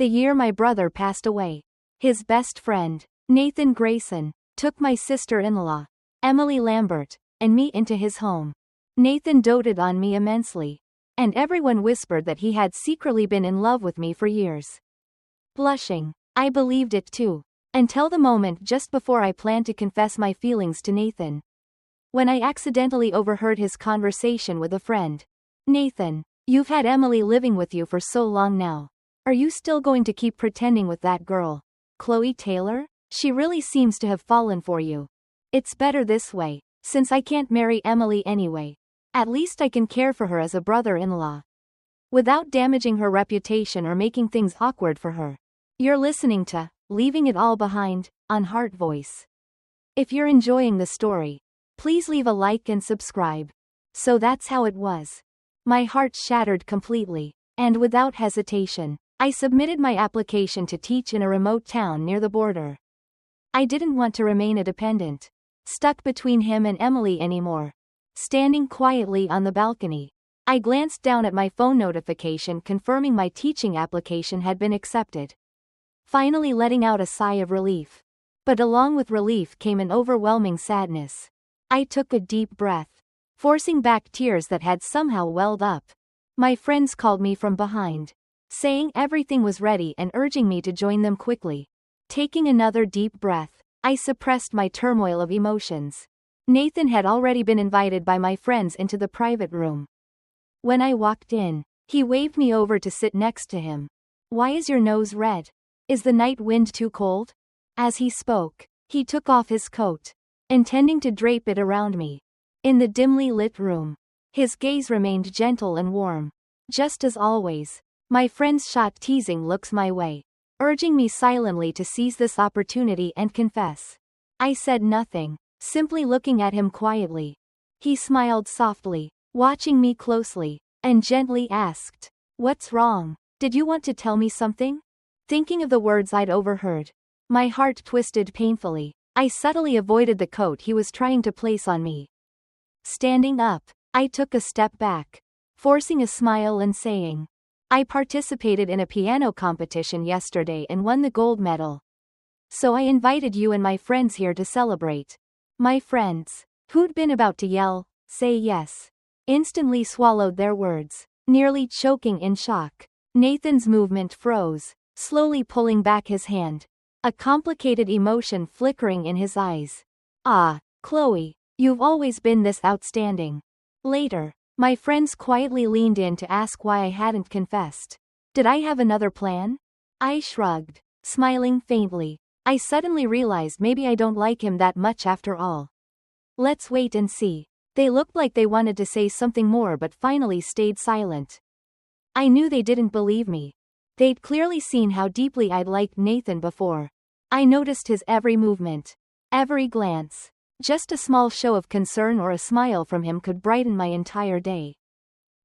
the year my brother passed away. His best friend, Nathan Grayson, took my sister-in-law, Emily Lambert, and me into his home. Nathan doted on me immensely, and everyone whispered that he had secretly been in love with me for years. Blushing, I believed it too, until the moment just before I planned to confess my feelings to Nathan. When I accidentally overheard his conversation with a friend. Nathan, you've had Emily living with you for so long now. Are you still going to keep pretending with that girl, Chloe Taylor? She really seems to have fallen for you. It's better this way, since I can't marry Emily anyway. At least I can care for her as a brother-in-law, without damaging her reputation or making things awkward for her. You're listening to Leaving It All Behind on HeartVoice. If you're enjoying the story, please leave a like and subscribe. So that's how it was. My heart shattered completely, and without hesitation, I submitted my application to teach in a remote town near the border. I didn't want to remain a dependent, stuck between him and Emily anymore. Standing quietly on the balcony, I glanced down at my phone notification confirming my teaching application had been accepted. Finally letting out a sigh of relief. But along with relief came an overwhelming sadness. I took a deep breath, forcing back tears that had somehow welled up. My friends called me from behind, saying everything was ready and urging me to join them quickly. Taking another deep breath, I suppressed my turmoil of emotions. Nathan had already been invited by my friends into the private room. When I walked in, he waved me over to sit next to him. Why is your nose red? Is the night wind too cold? As he spoke, he took off his coat, intending to drape it around me. In the dimly lit room, his gaze remained gentle and warm. Just as always, my friends shot teasing looks my way, urging me silently to seize this opportunity and confess. I said nothing, simply looking at him quietly. He smiled softly, watching me closely, and gently asked, "What's wrong? Did you want to tell me something?" Thinking of the words I'd overheard, my heart twisted painfully. I subtly avoided the coat he was trying to place on me. Standing up, I took a step back, forcing a smile and saying, "I participated in a piano competition yesterday and won the gold medal. So I invited you and my friends here to celebrate." My friends, who'd been about to yell, "Say yes," instantly swallowed their words, nearly choking in shock. Nathan's movement froze, slowly pulling back his hand, a complicated emotion flickering in his eyes. "Ah, Chloe, you've always been this outstanding." Later, my friends quietly leaned in to ask why I hadn't confessed. Did I have another plan? I shrugged, smiling faintly. I suddenly realized maybe I don't like him that much after all. Let's wait and see. They looked like they wanted to say something more but finally stayed silent. I knew they didn't believe me. They'd clearly seen how deeply I'd liked Nathan before. I noticed his every movement, every glance. Just a small show of concern or a smile from him could brighten my entire day.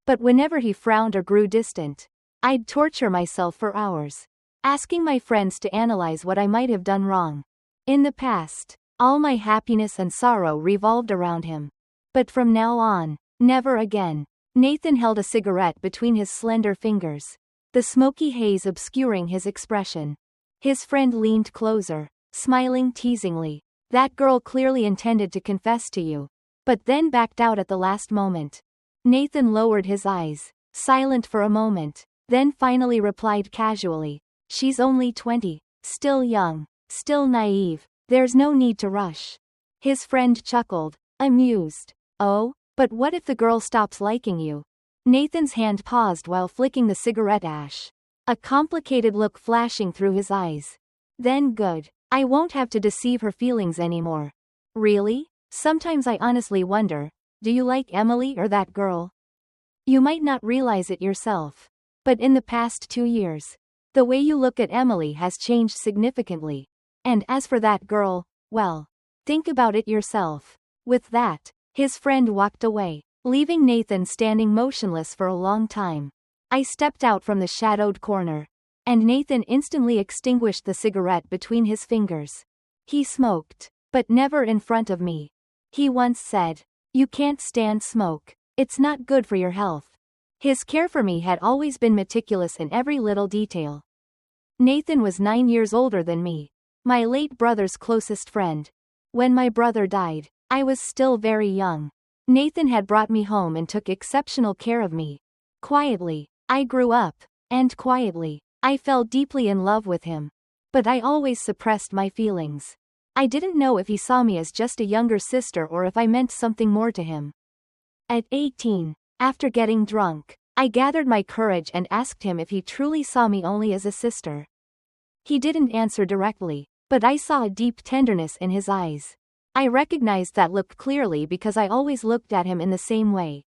But whenever he frowned or grew distant, I'd torture myself for hours, asking my friends to analyze what I might have done wrong. In the past, all my happiness and sorrow revolved around him. But from now on, never again. Nathan held a cigarette between his slender fingers, the smoky haze obscuring his expression. His friend leaned closer, smiling teasingly. "That girl clearly intended to confess to you, but then backed out at the last moment." Nathan lowered his eyes, silent for a moment, then finally replied casually, "She's only 20, still young, still naive, there's no need to rush." His friend chuckled, amused. "Oh, but what if the girl stops liking you?" Nathan's hand paused while flicking the cigarette ash, a complicated look flashing through his eyes. "Then good. I won't have to deceive her feelings anymore." "Really? Sometimes I honestly wonder, do you like Emily or that girl? You might not realize it yourself, but in the past 2 years, the way you look at Emily has changed significantly. And as for that girl, well, think about it yourself." With that, his friend walked away, leaving Nathan standing motionless for a long time. I stepped out from the shadowed corner, and Nathan instantly extinguished the cigarette between his fingers. He smoked, but never in front of me. He once said, "You can't stand smoke. It's not good for your health." His care for me had always been meticulous in every little detail. Nathan was 9 years older than me. My late brother's closest friend. When my brother died, I was still very young. Nathan had brought me home and took exceptional care of me. Quietly, I grew up, and quietly, I fell deeply in love with him. But I always suppressed my feelings. I didn't know if he saw me as just a younger sister or if I meant something more to him. At 18, after getting drunk, I gathered my courage and asked him if he truly saw me only as a sister. He didn't answer directly, but I saw a deep tenderness in his eyes. I recognized that look clearly because I always looked at him in the same way.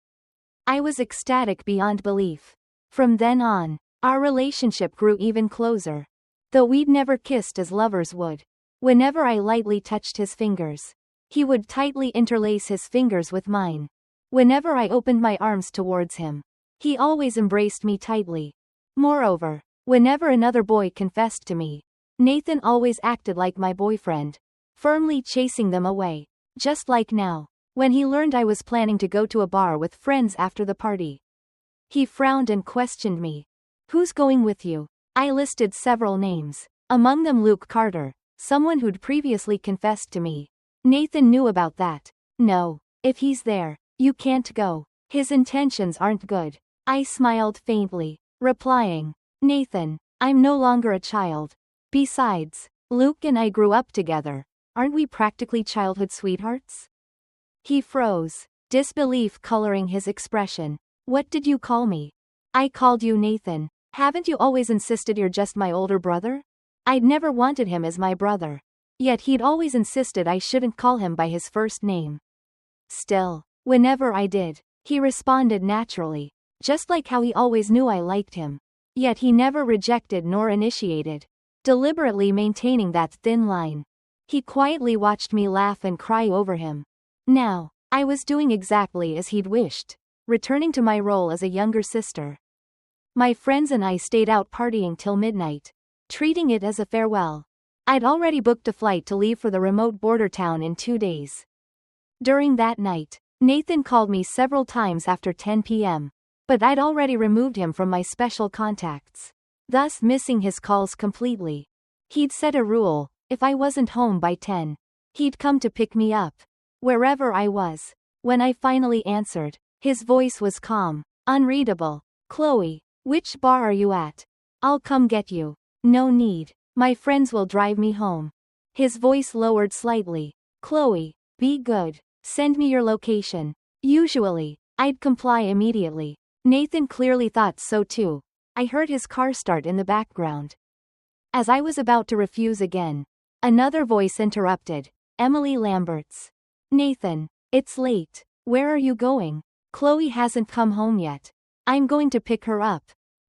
I was ecstatic beyond belief. From then on, our relationship grew even closer. Though we'd never kissed as lovers would. Whenever I lightly touched his fingers, he would tightly interlace his fingers with mine. Whenever I opened my arms towards him, he always embraced me tightly. Moreover, whenever another boy confessed to me, Nathan always acted like my boyfriend, firmly chasing them away. Just like now, when he learned I was planning to go to a bar with friends after the party. He frowned and questioned me. "Who's going with you?" I listed several names, among them Luke Carter, someone who'd previously confessed to me. Nathan knew about that. "No, if he's there, you can't go. His intentions aren't good." I smiled faintly, replying, "Nathan, I'm no longer a child. Besides, Luke and I grew up together. Aren't we practically childhood sweethearts?" He froze, disbelief coloring his expression. "What did you call me?" "I called you Nathan. Haven't you always insisted you're just my older brother?" I'd never wanted him as my brother. Yet he'd always insisted I shouldn't call him by his first name. Still, whenever I did, he responded naturally, just like how he always knew I liked him. Yet he never rejected nor initiated, deliberately maintaining that thin line. He quietly watched me laugh and cry over him. Now, I was doing exactly as he'd wished, returning to my role as a younger sister. My friends and I stayed out partying till midnight, treating it as a farewell. I'd already booked a flight to leave for the remote border town in 2 days. During that night, Nathan called me several times after 10 p.m., but I'd already removed him from my special contacts, thus missing his calls completely. He'd set a rule: if I wasn't home by 10, he'd come to pick me up, wherever I was. When I finally answered, his voice was calm, unreadable. "Chloe, which bar are you at? I'll come get you." "No need. My friends will drive me home." His voice lowered slightly. "Chloe, be good. Send me your location." Usually, I'd comply immediately. Nathan clearly thought so too. I heard his car start in the background. As I was about to refuse again, another voice interrupted. Emily Lambert's. "Nathan, it's late. Where are you going?" "Chloe hasn't come home yet. I'm going to pick her up."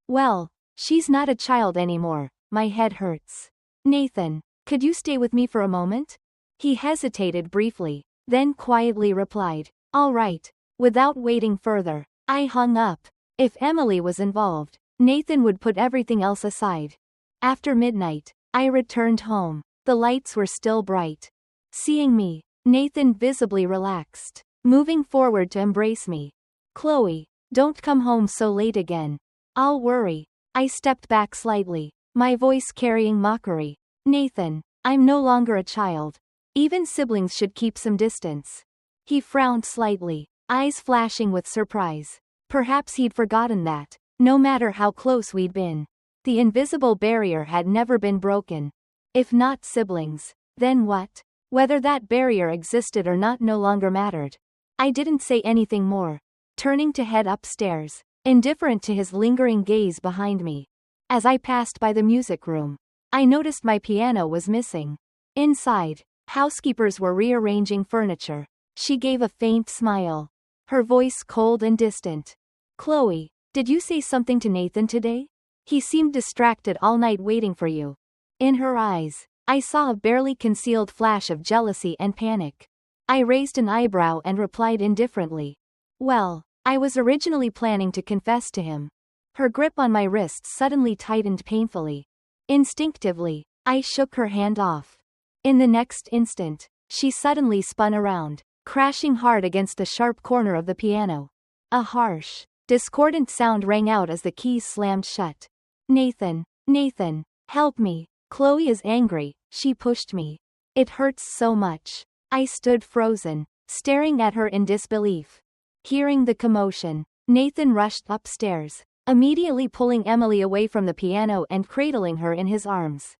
"Well, she's not a child anymore." My head hurts. "Nathan, could you stay with me for a moment?" He hesitated briefly, then quietly replied, "All right." Without waiting further, I hung up. If Emily was involved, Nathan would put everything else aside. After midnight, I returned home. The lights were still bright. Seeing me, Nathan visibly relaxed, moving forward to embrace me. "Chloe, don't come home so late again. I'll worry." I stepped back slightly, my voice carrying mockery. "Nathan, I'm no longer a child. Even siblings should keep some distance." He frowned slightly, eyes flashing with surprise. Perhaps he'd forgotten that, no matter how close we'd been, the invisible barrier had never been broken. If not siblings, then what? Whether that barrier existed or not no longer mattered. I didn't say anything more, turning to head upstairs, indifferent to his lingering gaze behind me. As I passed by the music room, I noticed my piano was missing. Inside, housekeepers were rearranging furniture. She gave a faint smile, her voice cold and distant. "Chloe, did you say something to Nathan today? He seemed distracted all night waiting for you." In her eyes, I saw a barely concealed flash of jealousy and panic. I raised an eyebrow and replied indifferently, "Well, I was originally planning to confess to him." Her grip on my wrist suddenly tightened painfully. Instinctively, I shook her hand off. In the next instant, she suddenly spun around, crashing hard against the sharp corner of the piano. A harsh, discordant sound rang out as the keys slammed shut. "Nathan, Nathan." Help me. Chloe is angry, she pushed me. It hurts so much. I stood frozen, staring at her in disbelief. Hearing the commotion, Nathan rushed upstairs, immediately pulling Emily away from the piano and cradling her in his arms.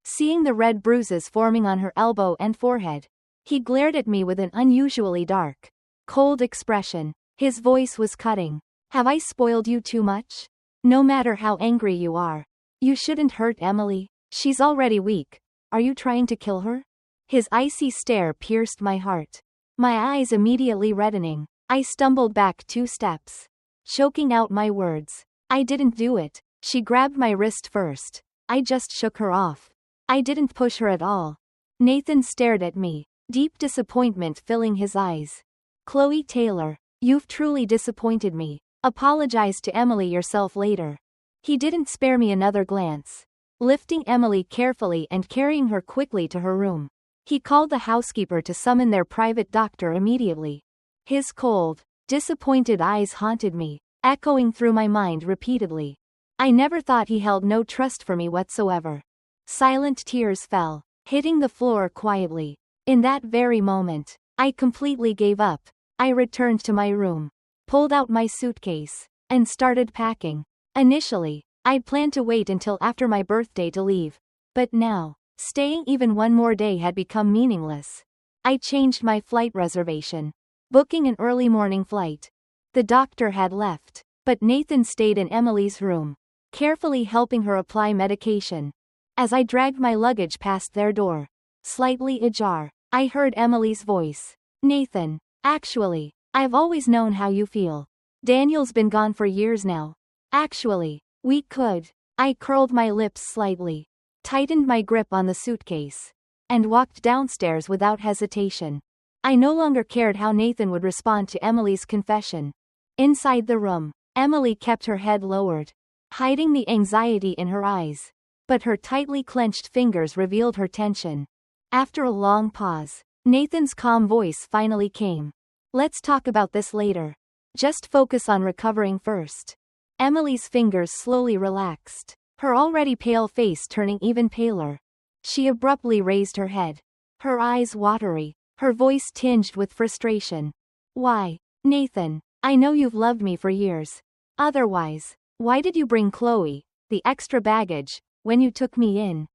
Seeing the red bruises forming on her elbow and forehead, he glared at me with an unusually dark, cold expression. His voice was cutting. Have I spoiled you too much? No matter how angry you are, you shouldn't hurt Emily. She's already weak. Are you trying to kill her? His icy stare pierced my heart. My eyes immediately reddening, I stumbled back 2 steps, choking out my words. I didn't do it. She grabbed my wrist first. I just shook her off. I didn't push her at all. Nathan stared at me, deep disappointment filling his eyes. Chloe Taylor, you've truly disappointed me. Apologize to Emily yourself later. He didn't spare me another glance. Lifting Emily carefully and carrying her quickly to her room, he called the housekeeper to summon their private doctor immediately. His cold, disappointed eyes haunted me, echoing through my mind repeatedly. I never thought he held no trust for me whatsoever. Silent tears fell, hitting the floor quietly. In that very moment, I completely gave up. I returned to my room, pulled out my suitcase, and started packing. Initially, I'd planned to wait until after my birthday to leave. But now, staying even one more day had become meaningless. I changed my flight reservation, booking an early morning flight. The doctor had left, but Nathan stayed in Emily's room, carefully helping her apply medication. As I dragged my luggage past their door, slightly ajar, I heard Emily's voice. Nathan, actually, I've always known how you feel. Daniel's been gone for years now. Actually, we could. I curled my lips slightly, tightened my grip on the suitcase, and walked downstairs without hesitation. I no longer cared how Nathan would respond to Emily's confession. Inside the room, Emily kept her head lowered, hiding the anxiety in her eyes. But her tightly clenched fingers revealed her tension. After a long pause, Nathan's calm voice finally came. Let's talk about this later. Just focus on recovering first. Emily's fingers slowly relaxed, her already pale face turning even paler. She abruptly raised her head, her eyes watery, her voice tinged with frustration. Why, Nathan, I know you've loved me for years. Otherwise, why did you bring Chloe, the extra baggage, when you took me in?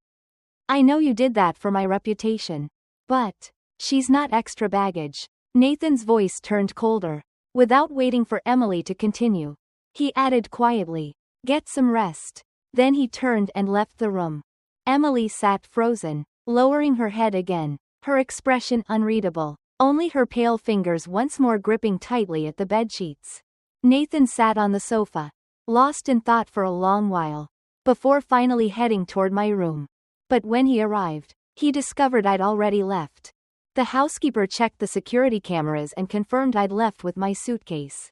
I know you did that for my reputation. But she's not extra baggage. Nathan's voice turned colder. Without waiting for Emily to continue, he added quietly, get some rest. Then he turned and left the room. Emily sat frozen, lowering her head again, her expression unreadable, only her pale fingers once more gripping tightly at the bedsheets. Nathan sat on the sofa, lost in thought for a long while, before finally heading toward my room. But when he arrived, he discovered I'd already left. The housekeeper checked the security cameras and confirmed I'd left with my suitcase.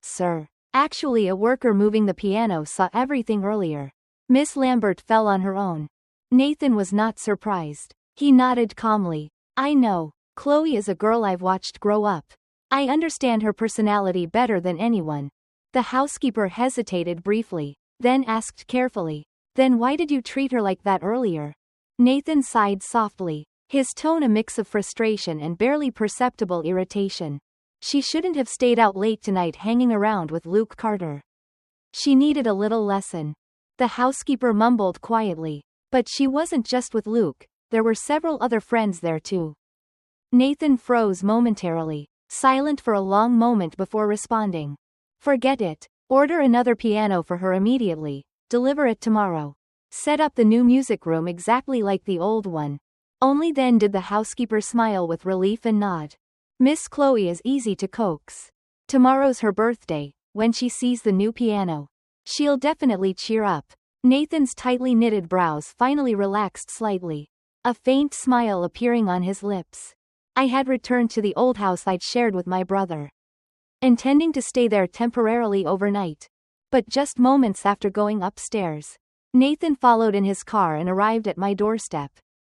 Sir, actually a worker moving the piano saw everything earlier. Miss Lambert fell on her own. Nathan was not surprised. He nodded calmly. I know, Chloe is a girl I've watched grow up. I understand her personality better than anyone. The housekeeper hesitated briefly, then asked carefully, then why did you treat her like that earlier? Nathan sighed softly, his tone a mix of frustration and barely perceptible irritation. She shouldn't have stayed out late tonight hanging around with Luke Carter. She needed a little lesson. The housekeeper mumbled quietly, but she wasn't just with Luke, there were several other friends there too. Nathan froze momentarily, silent for a long moment before responding. Forget it. Order another piano for her immediately. Deliver it tomorrow. Set up the new music room exactly like the old one. Only then did the housekeeper smile with relief and nod. Miss Chloe is easy to coax. Tomorrow's her birthday. When she sees the new piano, she'll definitely cheer up. Nathan's tightly knitted brows finally relaxed slightly, a faint smile appearing on his lips. I had returned to the old house I'd shared with my brother, intending to stay there temporarily overnight. But just moments after going upstairs, Nathan followed in his car and arrived at my doorstep.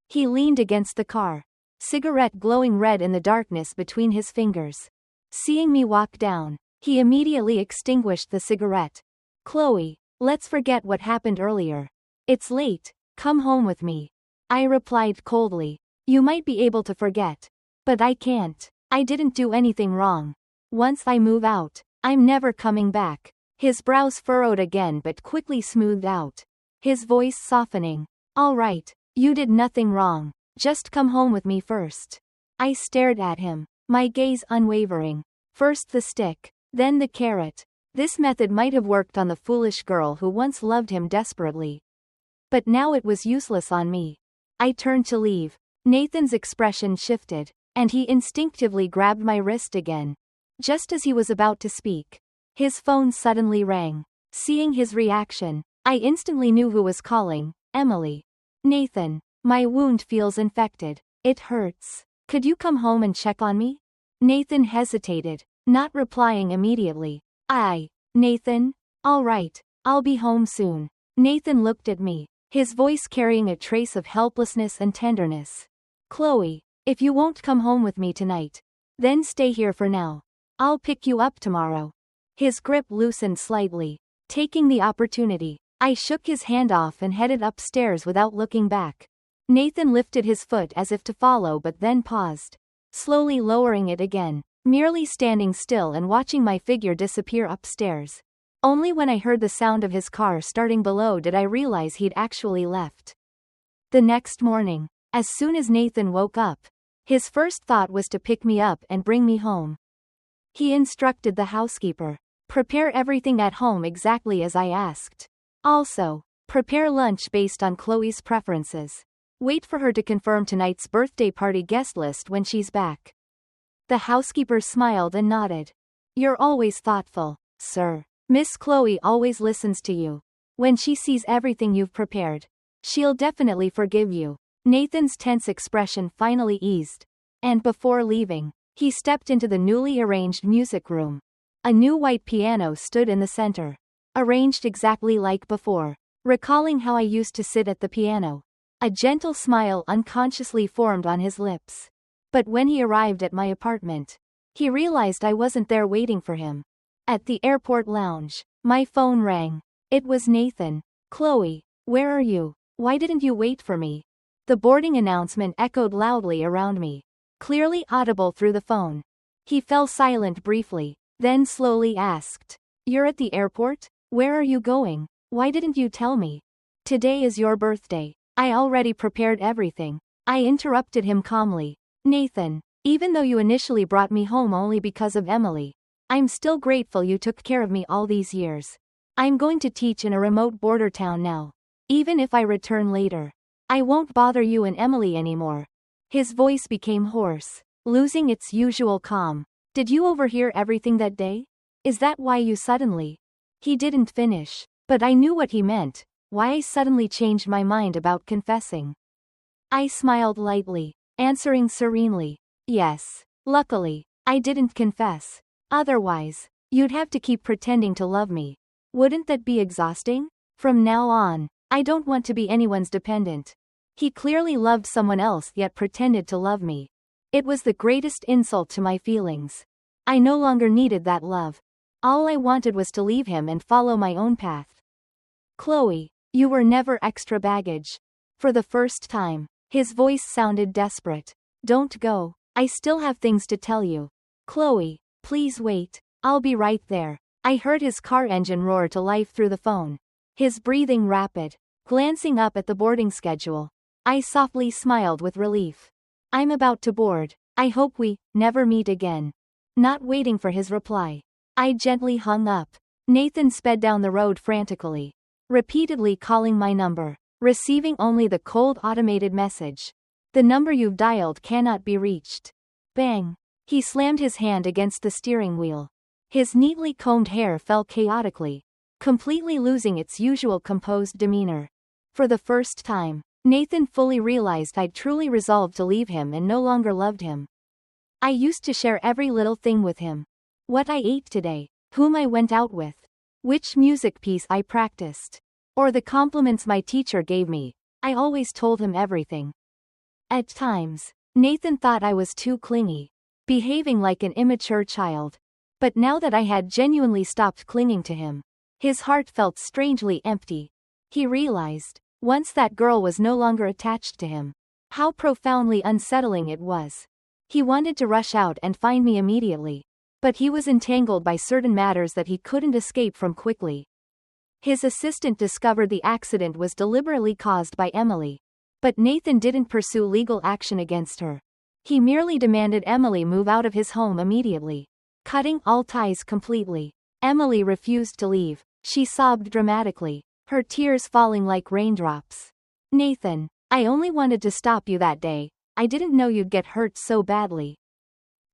He leaned against the car, cigarette glowing red in the darkness between his fingers. Seeing me walk down, he immediately extinguished the cigarette. Chloe, let's forget what happened earlier. It's late, come home with me. I replied coldly. You might be able to forget. But I can't. I didn't do anything wrong. Once I move out, I'm never coming back. His brows furrowed again but quickly smoothed out. His voice softening. All right, you did nothing wrong. Just come home with me first. I stared at him, my gaze unwavering. First the stick, then the carrot. This method might have worked on the foolish girl who once loved him desperately. But now it was useless on me. I turned to leave. Nathan's expression shifted, and he instinctively grabbed my wrist again. Just as he was about to speak, his phone suddenly rang. Seeing his reaction, I instantly knew who was calling. Emily. Nathan, my wound feels infected. It hurts. Could you come home and check on me? Nathan hesitated, not replying immediately. Nathan? All right, I'll be home soon. Nathan looked at me, his voice carrying a trace of helplessness and tenderness. Chloe, if you won't come home with me tonight, then stay here for now. I'll pick you up tomorrow. His grip loosened slightly. Taking the opportunity, I shook his hand off and headed upstairs without looking back. Nathan lifted his foot as if to follow but then paused, slowly lowering it again, merely standing still and watching my figure disappear upstairs. Only when I heard the sound of his car starting below did I realize he'd actually left. The next morning, as soon as Nathan woke up, his first thought was to pick me up and bring me home. He instructed the housekeeper, prepare everything at home exactly as I asked. Also, prepare lunch based on Chloe's preferences. Wait for her to confirm tonight's birthday party guest list when she's back. The housekeeper smiled and nodded. You're always thoughtful, sir. Miss Chloe always listens to you. When she sees everything you've prepared, she'll definitely forgive you. Nathan's tense expression finally eased. And before leaving, he stepped into the newly arranged music room. A new white piano stood in the center, arranged exactly like before. Recalling how I used to sit at the piano, a gentle smile unconsciously formed on his lips. But when he arrived at my apartment, he realized I wasn't there waiting for him. At the airport lounge, my phone rang. It was Nathan. Chloe, where are you? Why didn't you wait for me? The boarding announcement echoed loudly around me, clearly audible through the phone. He fell silent briefly, then slowly asked, You're at the airport? Where are you going? Why didn't you tell me? Today is your birthday. I already prepared everything. I interrupted him calmly. Nathan, even though you initially brought me home only because of Emily, I'm still grateful you took care of me all these years. I'm going to teach in a remote border town now. Even if I return later, I won't bother you and Emily anymore. His voice became hoarse, losing its usual calm. Did you overhear everything that day? Is that why you suddenly? He didn't finish, but I knew what he meant. Why I suddenly changed my mind about confessing. I smiled lightly, answering serenely, yes. Luckily, I didn't confess. Otherwise, you'd have to keep pretending to love me. Wouldn't that be exhausting? From now on, I don't want to be anyone's dependent. He clearly loved someone else yet pretended to love me. It was the greatest insult to my feelings. I no longer needed that love. All I wanted was to leave him and follow my own path. Chloe, you were never extra baggage. For the first time, his voice sounded desperate. Don't go. I still have things to tell you. Chloe, please wait. I'll be right there. I heard his car engine roar to life through the phone. His breathing rapid. Glancing up at the boarding schedule, I softly smiled with relief. I'm about to board. I hope we never meet again. Not waiting for his reply, I gently hung up. Nathan sped down the road frantically, repeatedly calling my number, receiving only the cold automated message. The number you've dialed cannot be reached. Bang. He slammed his hand against the steering wheel. His neatly combed hair fell chaotically, completely losing its usual composed demeanor. For the first time, Nathan fully realized I'd truly resolved to leave him and no longer loved him. I used to share every little thing with him. What I ate today, whom I went out with, which music piece I practiced, or the compliments my teacher gave me. I always told him everything. At times, Nathan thought I was too clingy, behaving like an immature child. But now that I had genuinely stopped clinging to him, his heart felt strangely empty. He realized, Once that girl was no longer attached to him. How profoundly unsettling it was. He wanted to rush out and find me immediately. But he was entangled by certain matters that he couldn't escape from quickly. His assistant discovered the accident was deliberately caused by Emily. But Nathan didn't pursue legal action against her. He merely demanded Emily move out of his home immediately, cutting all ties completely. Emily refused to leave. She sobbed dramatically, her tears falling like raindrops. Nathan, I only wanted to stop you that day. I didn't know you'd get hurt so badly.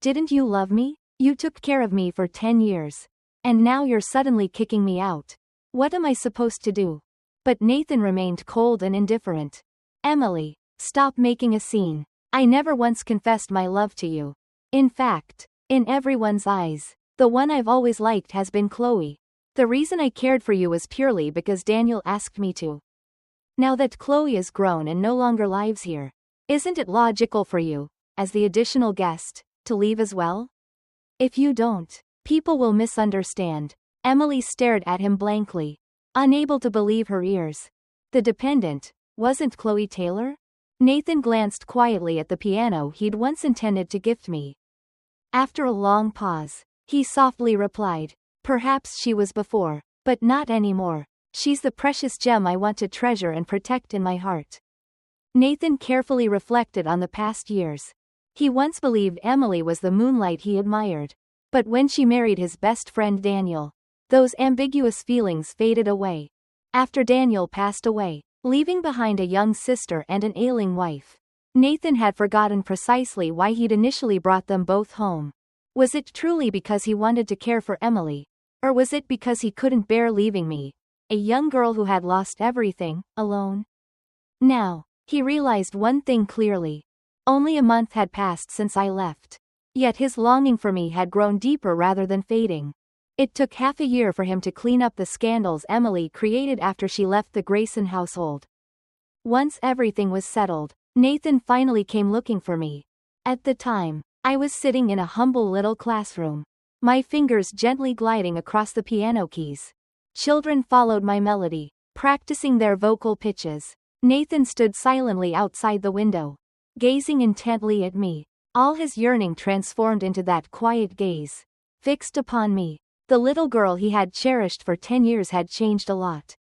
Didn't you love me? You took care of me for 10 years. And now you're suddenly kicking me out. What am I supposed to do? But Nathan remained cold and indifferent. Emily, stop making a scene. I never once confessed my love to you. In fact, in everyone's eyes, the one I've always liked has been Chloe. The reason I cared for you was purely because Daniel asked me to. Now that Chloe is grown and no longer lives here, isn't it logical for you, as the additional guest, to leave as well? If you don't, people will misunderstand. Emily stared at him blankly, unable to believe her ears. The dependent, wasn't Chloe Taylor? Nathan glanced quietly at the piano he'd once intended to gift me. After a long pause, he softly replied, perhaps she was before, but not anymore. She's the precious gem I want to treasure and protect in my heart. Nathan carefully reflected on the past years. He once believed Emily was the moonlight he admired. But when she married his best friend Daniel, those ambiguous feelings faded away. After Daniel passed away, leaving behind a young sister and an ailing wife, Nathan had forgotten precisely why he'd initially brought them both home. Was it truly because he wanted to care for Emily? Or was it because he couldn't bear leaving me, a young girl who had lost everything, alone? Now, he realized one thing clearly. Only a month had passed since I left. Yet his longing for me had grown deeper rather than fading. It took half a year for him to clean up the scandals Emily created after she left the Grayson household. Once everything was settled, Nathan finally came looking for me. At the time, I was sitting in a humble little classroom, my fingers gently gliding across the piano keys. Children followed my melody, practicing their vocal pitches. Nathan stood silently outside the window, gazing intently at me, all his yearning transformed into that quiet gaze, fixed upon me. The little girl he had cherished for 10 years had changed a lot.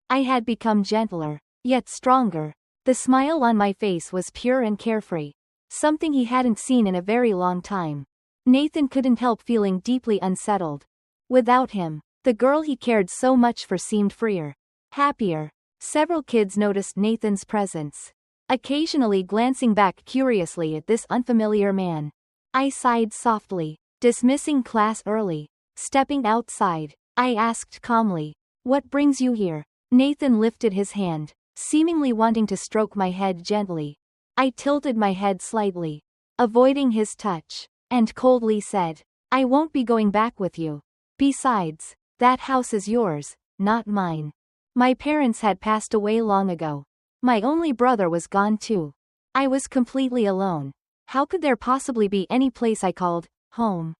I had become gentler, yet stronger. The smile on my face was pure and carefree, something he hadn't seen in a very long time. Nathan couldn't help feeling deeply unsettled. Without him, the girl he cared so much for seemed freer, happier. Several kids noticed Nathan's presence, occasionally glancing back curiously at this unfamiliar man. I sighed softly, dismissing class early. Stepping outside, I asked calmly, "What brings you here?" Nathan lifted his hand, seemingly wanting to stroke my head gently. I tilted my head slightly, avoiding his touch, and coldly said, "I won't be going back with you. Besides, that house is yours, not mine. My parents had passed away long ago. My only brother was gone too. I was completely alone. How could there possibly be any place I called home?"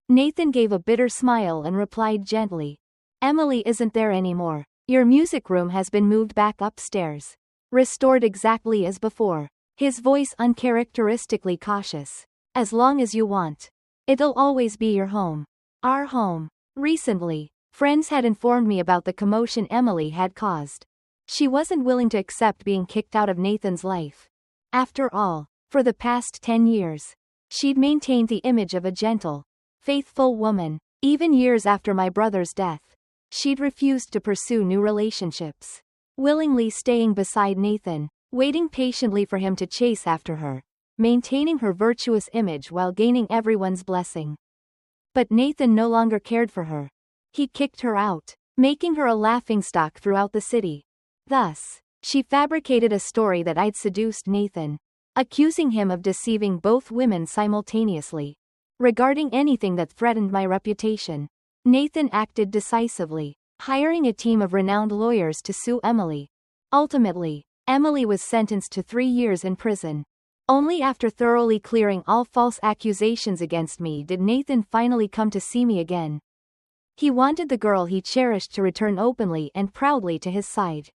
Nathan gave a bitter smile and replied gently, "Emily isn't there anymore. Your music room has been moved back upstairs. Restored exactly as before." His voice uncharacteristically cautious. "As long as you want. It'll always be your home. Our home." Recently, friends had informed me about the commotion Emily had caused. She wasn't willing to accept being kicked out of Nathan's life. After all, for the past 10 years, she'd maintained the image of a gentle, faithful woman. Even years after my brother's death, she'd refused to pursue new relationships, willingly staying beside Nathan, waiting patiently for him to chase after her, maintaining her virtuous image while gaining everyone's blessing. But Nathan no longer cared for her. He kicked her out, making her a laughingstock throughout the city. Thus, she fabricated a story that I'd seduced Nathan, accusing him of deceiving both women simultaneously. Regarding anything that threatened my reputation, Nathan acted decisively, hiring a team of renowned lawyers to sue Emily. Ultimately, Emily was sentenced to 3 years in prison. Only after thoroughly clearing all false accusations against me did Nathan finally come to see me again. He wanted the girl he cherished to return openly and proudly to his side.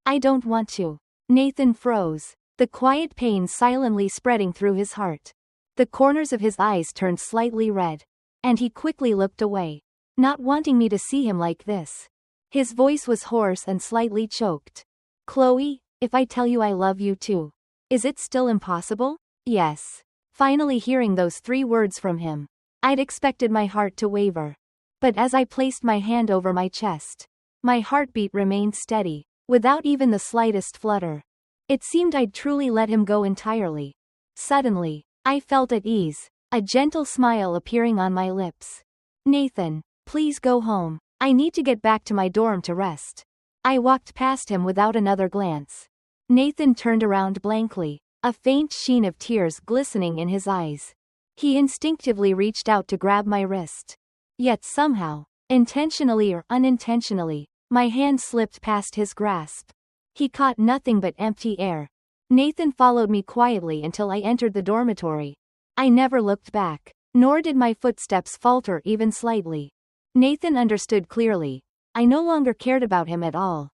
I don't want to. Nathan froze, the quiet pain silently spreading through his heart. The corners of his eyes turned slightly red. And he quickly looked away, not wanting me to see him like this. His voice was hoarse and slightly choked. Chloe, if I tell you I love you too, is it still impossible? Yes. Finally hearing those 3 words from him, I'd expected my heart to waver. But as I placed my hand over my chest, my heartbeat remained steady, without even the slightest flutter. It seemed I'd truly let him go entirely. Suddenly, I felt at ease, a gentle smile appearing on my lips. Nathan, please go home. I need to get back to my dorm to rest. I walked past him without another glance. Nathan turned around blankly, a faint sheen of tears glistening in his eyes. He instinctively reached out to grab my wrist. Yet somehow, intentionally or unintentionally, my hand slipped past his grasp. He caught nothing but empty air. Nathan followed me quietly until I entered the dormitory. I never looked back, nor did my footsteps falter even slightly. Nathan understood clearly. I no longer cared about him at all.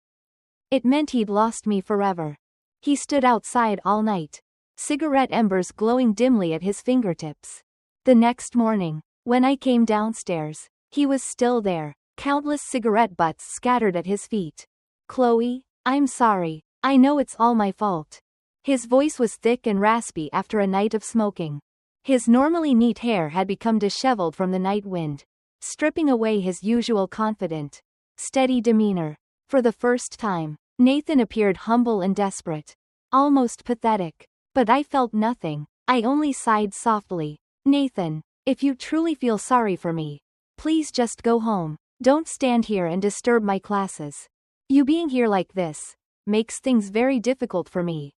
It meant he'd lost me forever. He stood outside all night, cigarette embers glowing dimly at his fingertips. The next morning, when I came downstairs, he was still there, countless cigarette butts scattered at his feet. Chloe, I'm sorry. I know it's all my fault. His voice was thick and raspy after a night of smoking. His normally neat hair had become disheveled from the night wind, stripping away his usual confident, steady demeanor. For the first time, Nathan appeared humble and desperate, almost pathetic. But I felt nothing. I only sighed softly. Nathan, if you truly feel sorry for me, please just go home. Don't stand here and disturb my classes. You being here like this makes things very difficult for me.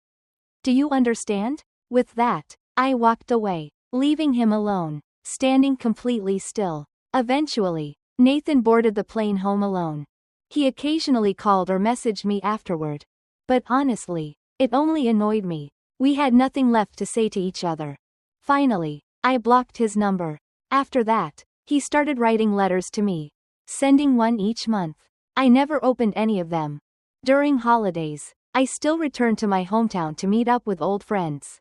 Do you understand? With that, I walked away, leaving him alone, standing completely still. Eventually, Nathan boarded the plane home alone. He occasionally called or messaged me afterward. But honestly, it only annoyed me. We had nothing left to say to each other. Finally, I blocked his number. After that, he started writing letters to me, sending one each month. I never opened any of them. During holidays, I still returned to my hometown to meet up with old friends.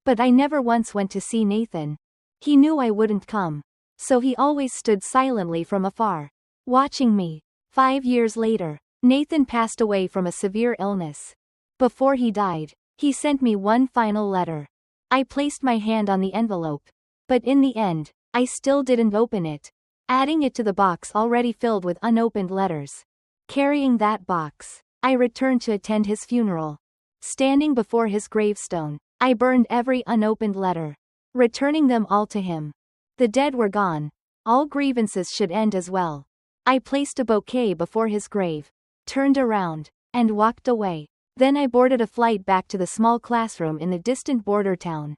But I never once went to see Nathan. He knew I wouldn't come, so he always stood silently from afar, watching me. 5 years later, Nathan passed away from a severe illness. Before he died, he sent me one final letter. I placed my hand on the envelope, but in the end, I still didn't open it, adding it to the box already filled with unopened letters. Carrying that box, I returned to attend his funeral. Standing before his gravestone, I burned every unopened letter, returning them all to him. The dead were gone. All grievances should end as well. I placed a bouquet before his grave, turned around, and walked away. Then I boarded a flight back to the small classroom in the distant border town,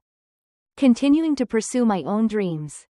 continuing to pursue my own dreams.